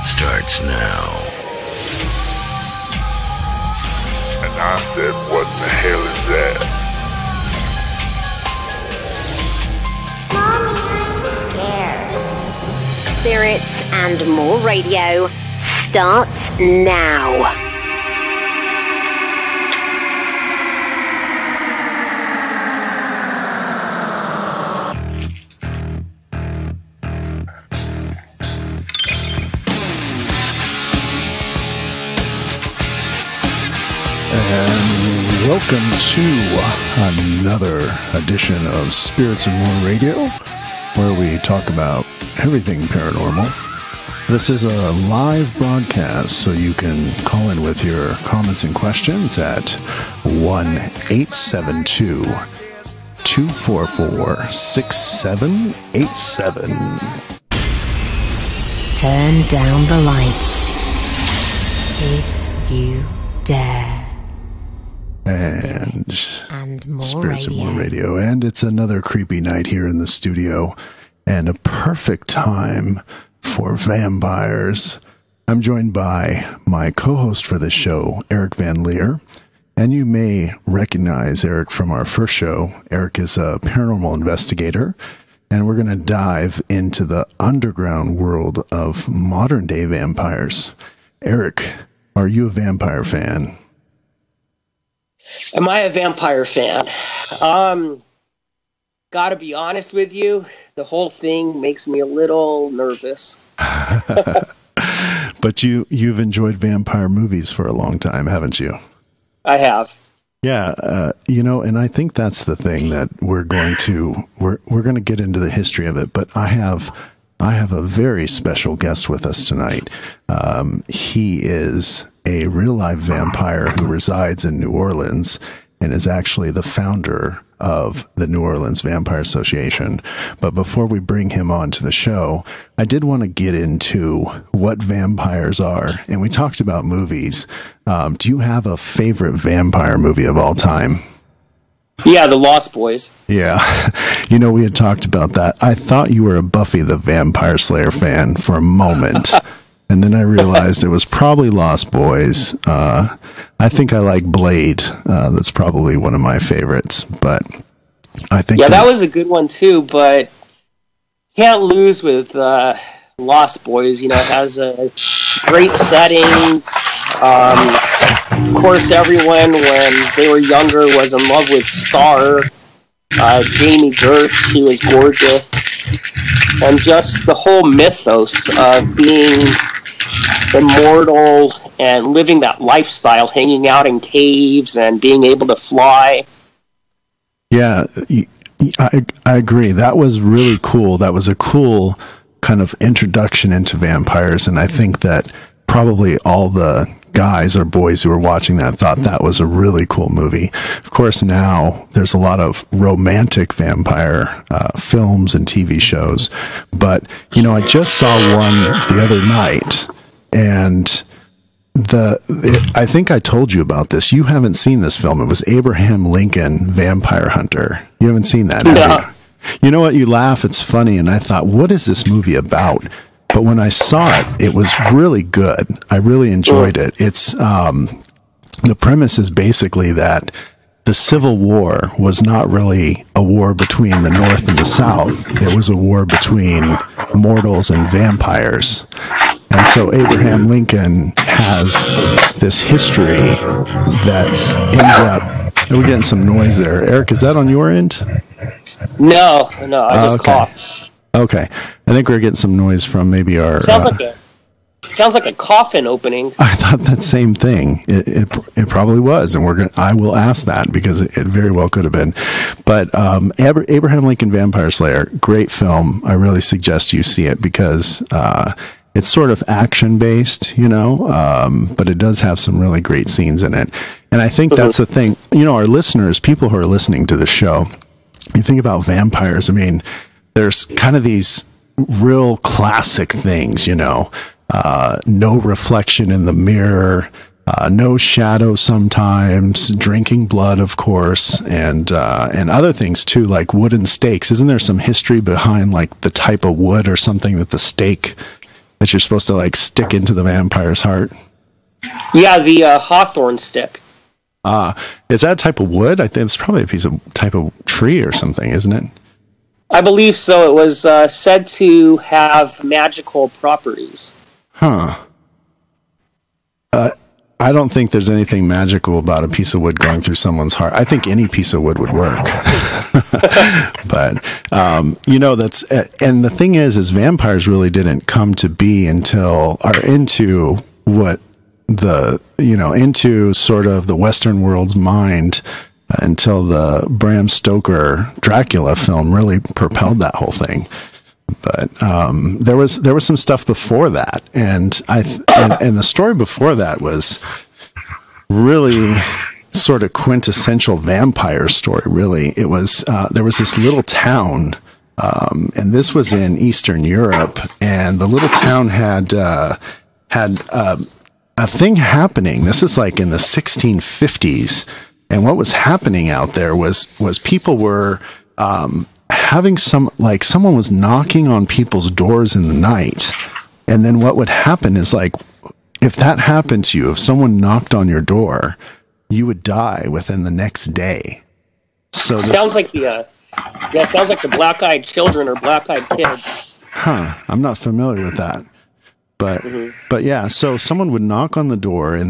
starts now. And I said, what in the hell is that? Spirits and More Radio starts now. And welcome to another edition of Spirits and More Radio, where we talk about everything paranormal. This is a live broadcast, so you can call in with your comments and questions at 1-872-244-6787. Turn down the lights if you dare. And More Spirits Radio. and More Radio. And it's another creepy night here in the studio, and a perfect time for vampires. I'm joined by my co-host for this show, Eric Van Leer. And you may recognize Eric from our first show. Eric is a paranormal investigator, and we're going to dive into the underground world of modern-day vampires. Eric, are you a vampire fan? Am I a vampire fan? Gotta be honest with you, the whole thing makes me a little nervous. But you've enjoyed vampire movies for a long time, haven't you? I have. Yeah, and I think that's the thing that we're going to get into the history of it. But I have a very special guest with us tonight. He is a real live vampire who resides in New Orleans and is actually the founder of the New Orleans Vampire Association. But before we bring him on to the show, I did want to get into what vampires are. And we talked about movies. Do you have a favorite vampire movie of all time? Yeah, The Lost Boys. Yeah. We had talked about that. I thought you were a Buffy the Vampire Slayer fan for a moment. And then I realized it was probably Lost Boys. I think I like Blade. That's probably one of my favorites. But I think... Yeah, that was a good one too, but can't lose with Lost Boys. It has a great setting. Of course, everyone, when they were younger, was in love with Star. Jamie Gertz, she was gorgeous. And just the whole mythos of being immortal and living that lifestyle, hanging out in caves and being able to fly. Yeah, I agree. That was really cool. That was a cool kind of introduction into vampires, and I think that probably all the guys or boys who were watching that thought that was a really cool movie. Of course, now there's a lot of romantic vampire films and TV shows, but I just saw one the other night, and I think I told you about this. You haven't seen this film. It was Abraham Lincoln Vampire Hunter. You haven't seen that, have you? You know what? You laugh. It's funny, and I thought, what is this movie about? But when I saw it, it was really good. I really enjoyed it. It's the premise is basically that the Civil War was not really a war between the North and the South. It was a war between mortals and vampires. And so Abraham Lincoln has this history that ends up... We're getting some noise there. Eric, is that on your end? No, I just coughed. Okay, I think we're getting some noise from maybe our... Sounds like a coffin opening. I thought that same thing. It probably was, and I will ask that because it very well could have been. But Abraham Lincoln Vampire Slayer, great film. I really suggest you see it because it's sort of action based, but it does have some really great scenes in it. And I think that's the thing. Our listeners, people who are listening to the show, you think about vampires. I mean, there's kind of these real classic things, no reflection in the mirror, no shadow sometimes, drinking blood, of course, and other things too, like wooden stakes. Isn't there some history behind like the type of wood or something that the stake that you're supposed to like stick into the vampire's heart. Yeah, the hawthorn stick. Is that a type of wood? I think it's probably type of tree or something, isn't it? I believe so. It was said to have magical properties. Huh. I don't think there's anything magical about a piece of wood going through someone's heart. I think any piece of wood would work. But, that's, and the thing is vampires really didn't come to be into what into sort of the Western world's mind until the Bram Stoker Dracula film really propelled that whole thing. But there was some stuff before that, and the story before that was really sort of quintessential vampire story. Really, it was there was this little town, and this was in Eastern Europe, and the little town had a thing happening. This is like in the 1650s, and what was happening out there was people were having someone was knocking on people's doors in the night, and then what would happen is, like, if that happened to you, if someone knocked on your door, you would die within the next day. So sounds like the Black-Eyed Children or Black-Eyed Kids. I'm not familiar with that. But yeah, so someone would knock on the door, and